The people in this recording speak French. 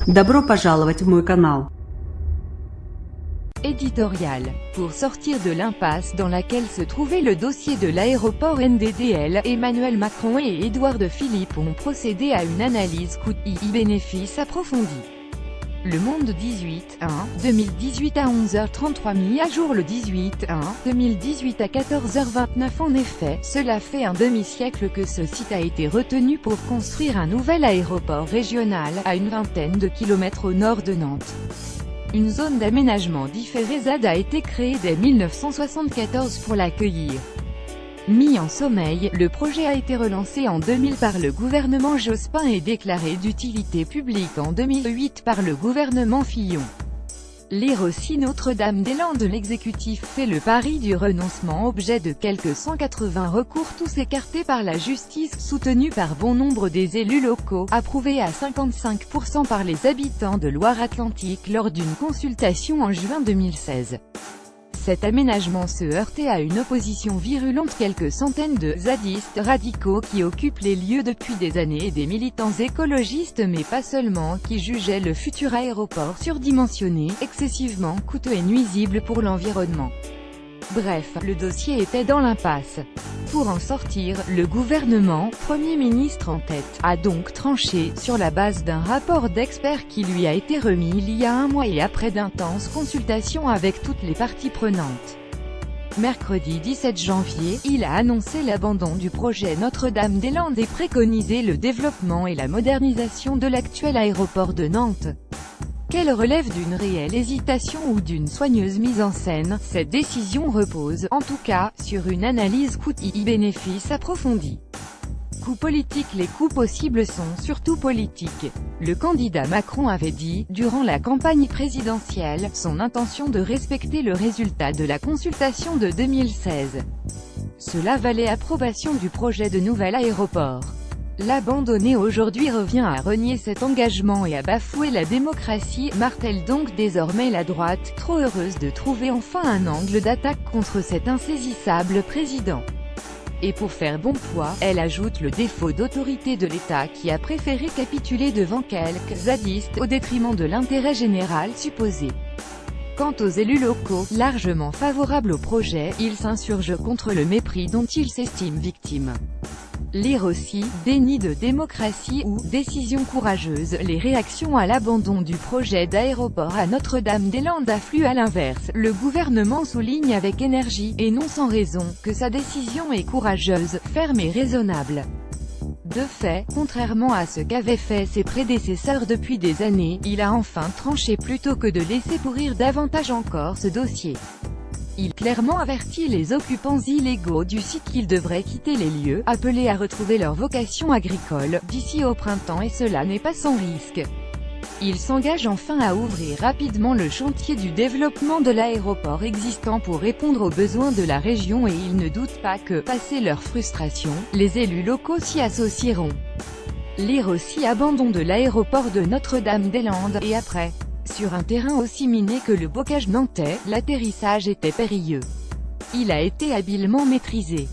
Добро пожаловать в мой канал. Éditorial. Pour sortir de l'impasse dans laquelle se trouvait le dossier de l'aéroport NDDL, Emmanuel Macron et Édouard Philippe ont procédé à une analyse coût-bénéfice approfondie. Le Monde 18/1, 2018 à 11h33 mis à jour le 18/1, 2018 à 14h29. En effet, cela fait un demi-siècle que ce site a été retenu pour construire un nouvel aéroport régional, à une vingtaine de kilomètres au nord de Nantes. Une zone d'aménagement différé ZAD a été créée dès 1974 pour l'accueillir. Mis en sommeil, le projet a été relancé en 2000 par le gouvernement Jospin et déclaré d'utilité publique en 2008 par le gouvernement Fillon. Lire aussi Notre-Dame-des-Landes. L'exécutif fait le pari du renoncement, objet de quelques 180 recours, tous écartés par la justice, soutenus par bon nombre des élus locaux, approuvés à 55% par les habitants de Loire-Atlantique lors d'une consultation en juin 2016. Cet aménagement se heurtait à une opposition virulente, quelques centaines de zadistes radicaux qui occupent les lieux depuis des années et des militants écologistes, mais pas seulement, qui jugeaient le futur aéroport surdimensionné, excessivement coûteux et nuisible pour l'environnement. Bref, le dossier était dans l'impasse. Pour en sortir, le gouvernement, Premier ministre en tête, a donc tranché, sur la base d'un rapport d'experts qui lui a été remis il y a un mois et après d'intenses consultations avec toutes les parties prenantes. Mercredi 17 janvier, il a annoncé l'abandon du projet Notre-Dame-des-Landes et préconisé le développement et la modernisation de l'actuel aéroport de Nantes. Qu'elle relève d'une réelle hésitation ou d'une soigneuse mise en scène, cette décision repose, en tout cas, sur une analyse coût-bénéfice approfondie. Coût politique. Les coûts possibles sont surtout politiques. Le candidat Macron avait dit, durant la campagne présidentielle, son intention de respecter le résultat de la consultation de 2016. Cela valait approbation du projet de nouvel aéroport. L'abandonner aujourd'hui revient à renier cet engagement et à bafouer la démocratie, martèle donc désormais la droite, trop heureuse de trouver enfin un angle d'attaque contre cet insaisissable président. Et pour faire bon poids, elle ajoute le défaut d'autorité de l'État qui a préféré capituler devant quelques zadistes, au détriment de l'intérêt général supposé. Quant aux élus locaux, largement favorables au projet, ils s'insurgent contre le mépris dont ils s'estiment victimes. Lire aussi, déni de démocratie ou décision courageuse. Les réactions à l'abandon du projet d'aéroport à Notre-Dame-des-Landes affluent à l'inverse. Le gouvernement souligne avec énergie, et non sans raison, que sa décision est courageuse, ferme et raisonnable. De fait, contrairement à ce qu'avaient fait ses prédécesseurs depuis des années, il a enfin tranché plutôt que de laisser pourrir davantage encore ce dossier. Il clairement avertit les occupants illégaux du site qu'ils devraient quitter les lieux, appelés à retrouver leur vocation agricole, d'ici au printemps, et cela n'est pas sans risque. Il s'engage enfin à ouvrir rapidement le chantier du développement de l'aéroport existant pour répondre aux besoins de la région, et il ne doute pas que, passé leur frustration, les élus locaux s'y associeront. Lire aussi abandon de l'aéroport de Notre-Dame-des-Landes, et après. Sur un terrain aussi miné que le bocage nantais, l'atterrissage était périlleux. Il a été habilement maîtrisé.